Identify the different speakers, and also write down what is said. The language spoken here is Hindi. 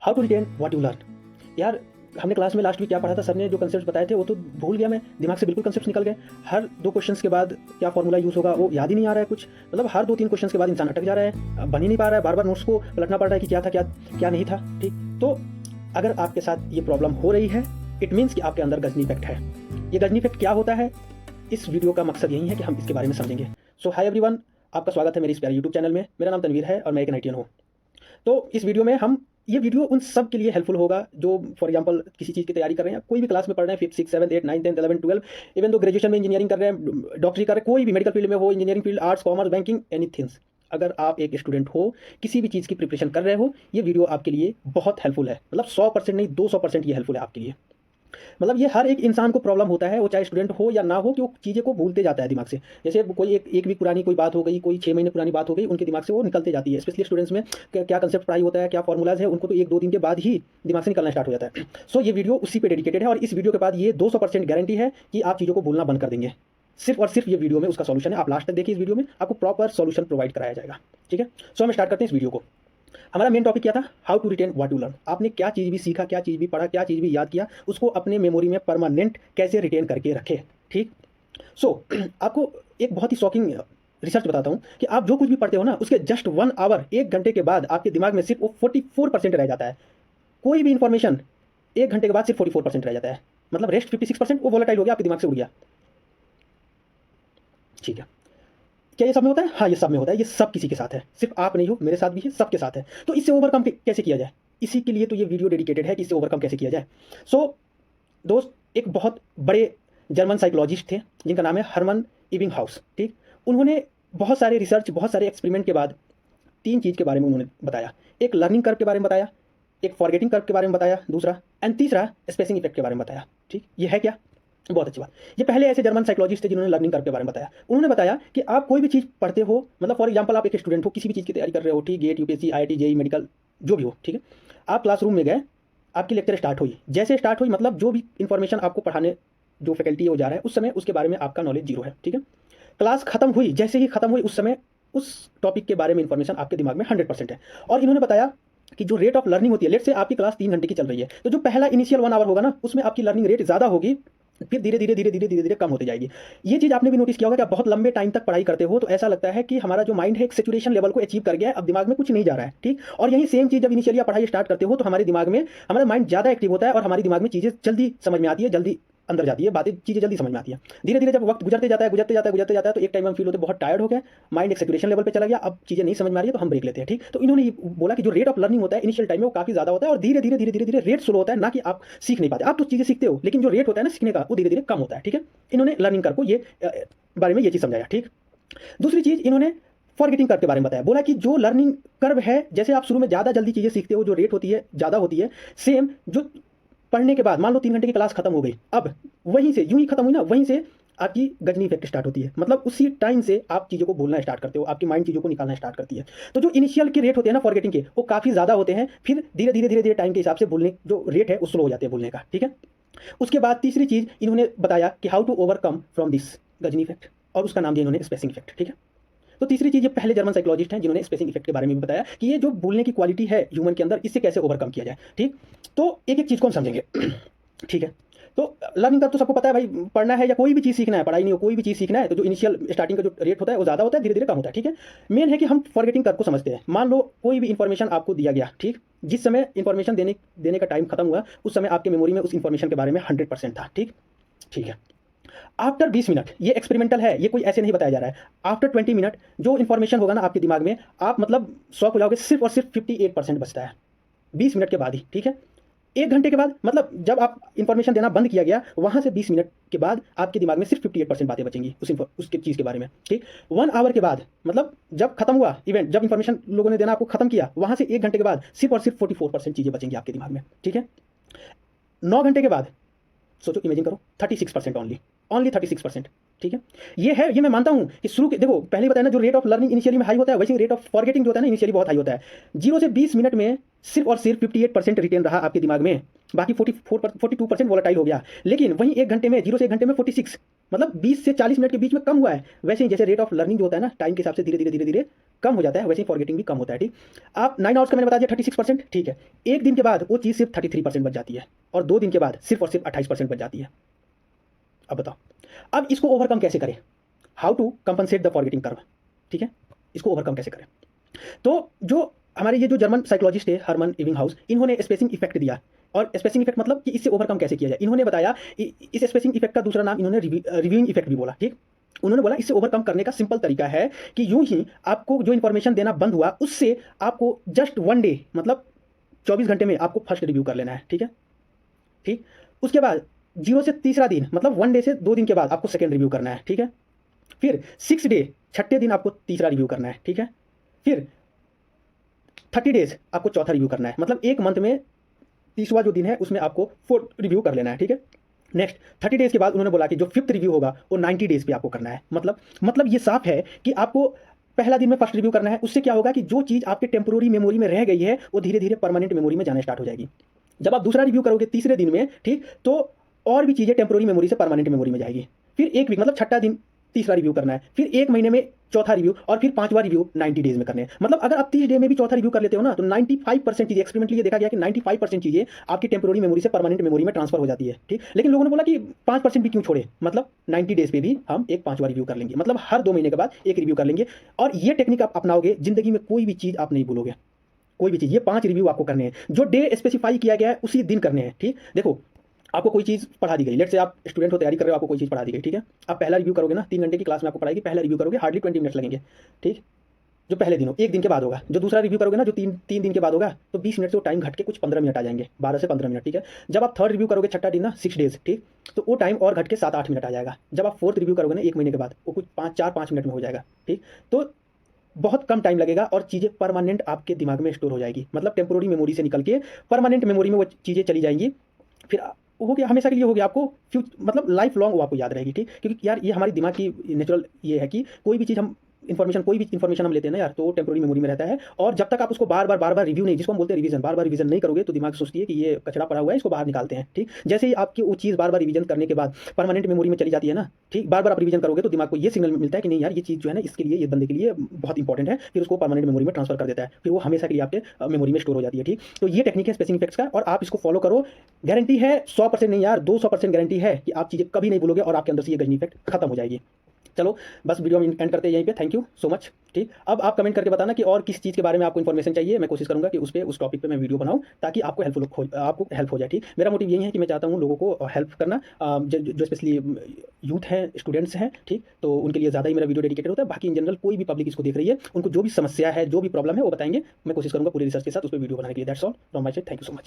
Speaker 1: How to retain what you learn. यार हमने क्लास में लास्ट वीक क्या पढ़ा था, सर ने जो कंसेप्ट बताए थे वो तो भूल गया मैं, दिमाग से बिल्कुल कंसेप्ट निकल गए। हर 2 क्वेश्चंस के बाद क्या फॉर्मूला यूज़ होगा वो याद ही नहीं आ रहा है कुछ, मतलब हर 2-3 क्वेश्चंस के बाद इंसान अटक जा रहा है, बन ही नहीं पा रहा है, बार बार नोट्स को पलटना पड़ रहा है कि क्या था क्या क्या नहीं था। ठीक, तो अगर आपके साथ ये प्रॉब्लम हो रही है इट मीन्स कि आपके अंदर गजनी इफेक्ट है। ये गजनी इफेक्ट क्या होता है, इस वीडियो का मकसद यही है कि हम इसके बारे में समझेंगे। सो हाय एवरीवन, आपका स्वागत है मेरे इस प्यारे यूट्यूब चैनल में। मेरा नाम तनवीर है और मैं एक नाइटियन हूँ। तो इस वीडियो में हम ये वीडियो उन सब के लिए हेल्पफुल होगा जो फॉर एग्जांपल किसी चीज़ की तैयारी कर रहे हैं, कोई भी क्लास में पढ़ रहे हैं, 5th 6th 7th 8th 9th 10th 11th 12, even तो ग्रेजुएशन में इंजीनियरिंग कर रहे हैं, डॉक्टरी कर रहे हैं, कोई भी मेडिकल फील्ड में हो, engineering field, arts, commerce, banking, anythings. अगर आप एक स्टूडेंट हो, किसी भी चीज़ की प्रिपरेशन कर रहे हो, ये वीडियो आपके लिए बहुत हेल्पफुल है। मतलब 100% नहीं 200% ये हेल्पफुल है आपके लिए। मतलब ये हर एक इंसान को प्रॉब्लम होता है, वो चाहे स्टूडेंट हो या ना हो, कि वो चीज़ें को भूलते जाता है दिमाग से। जैसे कोई एक वीक पुरानी कोई बात हो गई, कोई 6 महीने पुरानी बात हो गई, उनके दिमाग से वो निकलते जाती है। स्पेशली स्टूडेंट्स में क्या कंसेप्ट पढ़ाई होता है, क्या फॉर्मूलाज है, उनको तो 1-2 दिन के बाद ही दिमाग से निकलना स्टार्ट हो जाता है। सो ये वीडियो उसी पे डेडिकेटेड है और इस वीडियो के बाद ये 200% गारंटी है कि आप चीज़ों को भूलना बंद कर देंगे। सिर्फ और सिर्फ ये वीडियो में उसका सॉल्यूशन है। आप लास्ट तक देखिए, इस वीडियो में आपको प्रॉपर सॉल्यूशन प्रोवाइड कराया जाएगा। ठीक है, सो हम स्टार्ट करते हैं इस वीडियो को। हमारा मेन टॉपिक क्या था, how to retain what you learn. आपने क्या चीज़ भी सीखा, क्या चीज़ भी पढ़ा, क्या चीज़ भी याद किया, उसको अपने मेमोरी में परमानेंट कैसे रिटेन करके रखे। ठीक, सो आपको एक बहुत ही शॉकिंग रिसर्च बताता हूँ कि आप जो कुछ भी पढ़ते हो ना, उसके जस्ट 1 आवर 1 घंटे के बाद आपके दिमाग में सिर्फ वो 44% रह जाता है। कोई भी इंफॉर्मेशन 1 घंटे के बाद सिर्फ 44% रह जाता है, मतलब रेस्ट 56% वो वोलेटाइल हो गया, आपके दिमाग से उड़ गया। ठीक है, क्या ये सब में होता है? हाँ, ये सब में होता है। ये सब किसी के साथ है, सिर्फ आप नहीं हो, मेरे साथ भी है, सबके साथ है। तो इससे ओवरकम कैसे किया जाए, इसी के लिए तो ये वीडियो डेडिकेटेड है कि इससे ओवरकम कैसे किया जाए। सो दोस्त, एक बहुत बड़े जर्मन साइकोलॉजिस्ट थे जिनका नाम है हरमन इबिंगहाउस। ठीक, उन्होंने बहुत सारे रिसर्च, बहुत सारे एक्सपेरिमेंट के बाद 3 चीज़ के बारे में उन्होंने बताया। एक लर्निंग कर्व के बारे में बताया, एक फॉरगेटिंग कर्व के बारे में बताया दूसरा, एंड तीसरा स्पेसिंग इफेक्ट के बारे में बताया। ठीक, ये है क्या? बहुत अच्छी बात। ये पहले ऐसे जर्मन साइकोलॉजिस्ट थे जिन्होंने लर्निंग कर्व के बारे में बताया। उन्होंने बताया कि आप कोई भी चीज़ पढ़ते हो, मतलब फॉर एग्जांपल आप एक स्टूडेंट हो, किसी भी चीज़ की तैयारी कर रहे हो, ठीक, GATE, UPSC, IIT, JEE, medical, जो भी हो, ठीक है। आप क्लासरूम में गए, आपकी लेक्चर स्टार्ट हुई, जैसे स्टार्ट हुई मतलब जो भी इन्फॉर्मेशन आपको पढ़ाने जो फैकल्टी है वो जा रहा है, उस समय उसके बारे में आपका नॉलेज जीरो है। ठीक है, क्लास खत्म हुई, जैसे ही खत्म हुई उस समय उस टॉपिक के बारे में इन्फॉर्मेशन आपके दिमाग में 100% है। और इन्होंने बताया कि जो रेट ऑफ लर्निंग होती है, लेट से आपकी क्लास 3 घंटे की चल रही है, तो जो पहला इनिशियल 1 आवर होगा ना, उसमें आपकी लर्निंग रेट ज़्यादा होगी, फिर धीरे धीरे धीरे धीरे धीरे धीरे कम होती जाएगी। ये चीज़ आपने भी नोटिस किया होगा कि आप बहुत लंबे टाइम तक पढ़ाई करते हो तो ऐसा लगता है कि हमारा जो माइंड है एक सैचुरेशन लेवल को अचीव कर गया है, अब दिमाग में कुछ नहीं जा रहा है। ठीक, और यही सेम चीज़ जब इनिशियली आप पढ़ाई स्टार्ट करते हो तो हमारे दिमाग में हमारा माइंड ज़्यादा एक्टिव होता है और हमारे दिमाग में चीज़ें जल्दी समझ में आती है, जल्दी अंदर जाती है, बातें चीज़ें जल्दी समझ में आती है। धीरे धीरे जब वक्त गुजरते जाता है तो एक टाइम हम फील होते हैं बहुत टायर्ड हो गए, माइंड एक सैचुरेशन लेवल पे चला गया, अब चीज़ें नहीं समझ में आ रही है तो हम ब्रेक लेते हैं। ठीक, तो इन्होंने ये बोला कि जो रेट ऑफ लर्निंग होता है इनिशियल टाइम में वो काफ़ी ज़्यादा होता है और धीरे धीरे धीरे धीरे धीरे रेट स्लो होता है, ना कि आप सीख नहीं पाते। आप तो चीज़ें सीखते हो लेकिन जो रेट होता है ना सीखने का वो धीरे धीरे कम होता है। ठीक है, इन्होंने लर्निंग कर्व को ये बारे में ये चीज़ समझाया। ठीक, दूसरी चीज़ इन्होंने फॉरगेटिंग कर्व के बारे में बताया। बोला कि जो लर्निंग कर्व है, जैसे आप शुरू में ज़्यादा जल्दी चीज़ें सीखते हो, जो रेट होती है ज़्यादा होती है, सेम जो पढ़ने के बाद मान लो 3 घंटे की क्लास खत्म हो गई, अब वहीं से यूं ही खत्म हुई ना, वहीं से आपकी गजनी इफेक्ट स्टार्ट होती है। मतलब उसी टाइम से आप चीज़ों को भूलना स्टार्ट करते हो, आपकी माइंड चीज़ों को निकालना स्टार्ट करती है। तो जो इनिशियल के रेट होते हैं ना फॉरगेटिंग के, वो काफ़ी ज़्यादा होते हैं, फिर धीरे धीरे धीरे धीरे टाइम के हिसाब से भूलने जो रेट है वो स्लो हो जाते हैं भूलने का। ठीक है, उसके बाद तीसरी चीज़ इन्होंने बताया कि how to overcome from this Ghajini effect, और उसका नाम दिया इन्होंने स्पेसिंग इफेक्ट। ठीक है, तो तीसरी चीज़ ये पहले जर्मन साइकोलॉजिस्ट हैं जिन्होंने स्पेसिंग इफेक्ट के बारे में भी बताया कि ये जो भूलने की क्वालिटी है ह्यूमन के अंदर, इससे कैसे ओवरकम किया जाए। ठीक, तो एक एक चीज़ को हम समझेंगे। ठीक है, तो लर्निंग कर्व तो सबको पता है भाई, पढ़ना है या कोई भी चीज़ सीखना है, पढ़ाई नहीं हो कोई भी चीज़ सीखना है, तो जो इनिशियल स्टार्टिंग का जो रेट होता है वो ज़्यादा होता है, धीरे धीरे कम होता है। ठीक है, मेन है कि हम फॉरगेटिंग कर्व को समझते हैं। मान लो कोई भी इन्फॉर्मेशन आपको दिया गया, ठीक, जिस समय इन्फॉर्मेशन देने का टाइम खत्म हुआ उस समय आपके मेमोरी में उस इन्फॉर्मेशन के बारे में 100% था। ठीक, ठीक है, आफ्टर 20 मिनट, ये एक्सपेरिमेंटल है, ये कोई ऐसे नहीं बताया जा रहा है, आफ्टर 20 मिनट जो इन्फॉर्मेशन होगा ना आपके दिमाग में, आप मतलब शॉक हो जाओगे, सिर्फ और सिर्फ 58% बचता है 20 मिनट के बाद ही। ठीक है, 1 घंटे के बाद, मतलब जब आप इन्फॉर्मेशन देना बंद किया गया वहाँ से 20 मिनट के बाद आपके दिमाग में सिर्फ 58% बातें बचेंगी उसके चीज़ के बारे में। ठीक, 1 आवर के बाद, मतलब जब खत्म हुआ इवेंट, जब इन्फॉर्मेशन लोगों ने देना आपको खत्म किया, वहाँ से 1 घंटे के बाद सिर्फ और सिर्फ 44% चीज़ें बचेंगी आपके दिमाग में। ठीक है, 9 घंटे के बाद सोचो, इमेजिन करो, 36% ओनली 36%। ठीक है, ये मैं मानता हूँ कि शुरू के, देखो पहले बताया ना, जो रेट ऑफ लर्निंग इनिशियली में हाई होता है, वैसे रेट ऑफ फॉरगेटिंग जो होता है ना इनिशियली बहुत हाई होता है। 0 से 20 मिनट में सिर्फ और सिर्फ 58% रिटेन रहा आपके दिमाग में, बाकी 42% वोलेटाइल हो गया। लेकिन वहीं 1 घंटे में, 0 से 1 घंटे में 46, मतलब 20 से 40 मिनट के बीच में कम हुआ है। वैसे ही जैसे रेट ऑफ लर्निंग जो होता है ना, टाइम के हिसाब से धीरे-धीरे कम हो जाता है, वैसे ही फॉरगेटिंग भी कम होता है, ठीक। आप 9 आवर्स का मैंने बता दिया 36%, ठीक है। 1 दिन के बाद वो चीज़ सिर्फ 33% बच जाती है और 2 दिन के बाद सिर्फ और सिर्फ 28% बच जाती है। अब बताओ, अब इसको ओवरकम कैसे करें? How to compensate the forgetting curve, ठीक है? इसको ओवरकम कैसे करें? तो जो हमारे ये जो जर्मन साइकोलॉजिस्ट है हरमन एबिंगहाउस, इन्होंने स्पेसिंग इफेक्ट दिया। और स्पेसिंग इफेक्ट मतलब कि इससे ओवरकम कैसे किया जाए। इन्होंने बताया इस स्पेसिंग इफेक्ट का दूसरा नाम इन्होंने रिव्यूइंग इफेक्ट भी बोला, ठीक। उन्होंने बोला इससे ओवरकम करने का सिंपल तरीका है कि यूं ही आपको जो इन्फॉर्मेशन देना बंद हुआ, उससे आपको जस्ट 1 डे, मतलब 24 घंटे में आपको फर्स्ट रिव्यू कर लेना है, ठीक है, ठीक। उसके बाद 0 से तीसरा दिन, मतलब 1 डे से 2 दिन के बाद आपको सेकेंड रिव्यू करना है, ठीक है। फिर 6 डे, छठे दिन आपको तीसरा रिव्यू करना है, ठीक है। फिर 30 डेज आपको चौथा रिव्यू करना है, मतलब 1 मंथ में 30वां जो दिन है उसमें आपको 4 रिव्यू कर लेना है, ठीक है। नेक्स्ट 30 डेज के बाद उन्होंने बोला कि जो 5th रिव्यू होगा वो 90 डेज पे आपको करना है। मतलब ये साफ है कि आपको पहला दिन में फर्स्ट रिव्यू करना है। उससे क्या होगा कि जो चीज़ आपके टेम्पोररी मेमोरी में रह गई है वो धीरे-धीरे परमानेंट मेमोरी में जाना स्टार्ट हो जाएगी। जब आप दूसरा रिव्यू करोगे तीसरे दिन में, ठीक, तो और भी चीज़ें टेम्पोररी मेमोरी से परमानेंट मेमोरी में जाएगी। फिर 1 वीक, मतलब छठा दिन तीसरा रिव्यू करना है। फिर 1 महीने में चौथा रिव्यू और फिर 5वां रिव्यू 90 डेज में करने हैं। मतलब अगर आप 30 डे में भी चौथा रिव्यू कर लेते हो ना, तो 95% चीज़ें, एक्सपेरिमेंटली ये देखा गया कि 95% चीज़ें आपकी टेम्पोररी मेमोरी से परमानेंट मेमोरी में ट्रांसफर हो जाती है, ठीक। लेकिन लोगों ने बोला कि 5% भी क्यों छोड़े, मतलब 90 डेज पे भी हम एक 5वां रिव्यू कर लेंगे, मतलब हर 2 महीने के बाद एक रिव्यू कर लेंगे। और ये टेक्निक आप अपनाओगे, जिंदगी में कोई भी चीज़ आप नहीं भूलोगे, कोई भी चीज़। ये 5 रिव्यू आपको करने हैं, जो डे स्पेसिफाई किया गया है उसी दिन करने हैं, ठीक। देखो, आपको कोई चीज़ पढ़ा दी गई, लेट से आप स्टूडेंट हो, तैयारी कर रहे हो, आपको कोई चीज़ पढ़ा दी गई, ठीक है। आप पहला रिव्यू करोगे ना, 3 घंटे की क्लास में आपको पढ़ाएगी, पहला रिव्यू करोगे हार्डली 20 मिनट्स लगेंगे, ठीक। जो पहले दिन हो, 1 दिन के बाद होगा। जो दूसरा रिव्यू करोगे ना, जो 3 दिन के बाद होगा, तो 20 मिनट से वो टाइम घट के कुछ 15 मिनट आ जाएंगे, 12 से 15 मिनट, ठीक है। जब आप थर्ड रिव्यू करोगे, छठा दिन ना, 6 डेज, ठीक, तो वो टाइम और घट के 7-8 मिनट आ जाएगा। जब आप फोर्थ रिव्यू करोगे ना 1 महीने के बाद, वो कुछ 4-5 मिनट में हो जाएगा, ठीक। तो बहुत कम टाइम लगेगा और चीज़ें परमानेंट आपके दिमाग में स्टोर हो जाएगी, मतलब टेम्पोररी मेमोरी से निकल के परमानेंट मेमोरी में वो चीज़ें चली जाएंगी। फिर हो गया, हमेशा के लिए हो गया, आपको मतलब लाइफ लॉन्ग वो आपको याद रहेगी, ठीक। क्योंकि यार ये हमारी दिमाग की नेचुरल ये है कि कोई भी चीज़ हम कोई भी इन्फॉर्मेशन हम लेते हैं ना यार, तो वो टेम्पोररी मेमोरी में रहता है। और जब तक आप उसको बार-बार रिव्यू नहीं, जिसको हम बोलते हैं रिवीजन, बार-बार रिवीजन नहीं करोगे, तो दिमाग सोचती है कि ये कचरा पड़ा हुआ है, इसको बाहर निकालते हैं, ठीक। जैसे ही आपकी वो चीज़ बार-बार रिवीजन करने के बाद परमानेंट मेमोरी में चली जाती है ना, ठीक, बार-बार आप रिवीजन करोगे तो दिमाग को ये सिग्नल मिलता है कि नहीं यार, ये चीज़ जो है ना, इसके लिए, ये बंदे के लिए बहुत इंपॉर्टेंट है, फिर उसको परमानेंट मेमोरी में ट्रांसफर कर देता है। फिर वो हमेशा के लिए आपके मेमोरी में स्टोर हो जाती है, ठीक। तो ये टेक्निक है स्पेसिंग इफेक्ट्स का, और आप इसको फॉलो करो, गारंटी है 100% नहीं यार, 200% गारंटी है कि आप चीज़ें कभी नहीं भूलोगे और आपके अंदर से ये गजनी इफेक्ट खत्म हो जाएगी। चलो, बस वीडियो हम एंड करते हैं यहीं पे। थैंक यू सो मच, ठीक। अब आप कमेंट करके बताना कि और किस चीज़ के बारे में आपको इन्फॉर्मेशन चाहिए। मैं कोशिश करूँगा कि उस टॉपिक पे मैं वीडियो बनाऊँ, ताकि आपको हेल्प हो जाए, ठीक। मेरा मोटिव यही है कि मैं चाहता हूँ लोगों को हेल्प करना, जो स्पेशली यूथ हैं, स्टूडेंट्स हैं, ठीक। तो उनके लिए ज़्यादा ही मेरा वीडियो डेडिकेटेड होता है। बाकी इन जनरल कोई भी पब्लिक इसको देख रही है, उनको जो भी समस्या है, जो भी प्रॉब्लम है, वो बताएंगे। मैं कोशिश करूँगा पूरी रिसर्च के साथ उस पर वीडियो बनाने के लिए। That's all from my side. Thank you so much.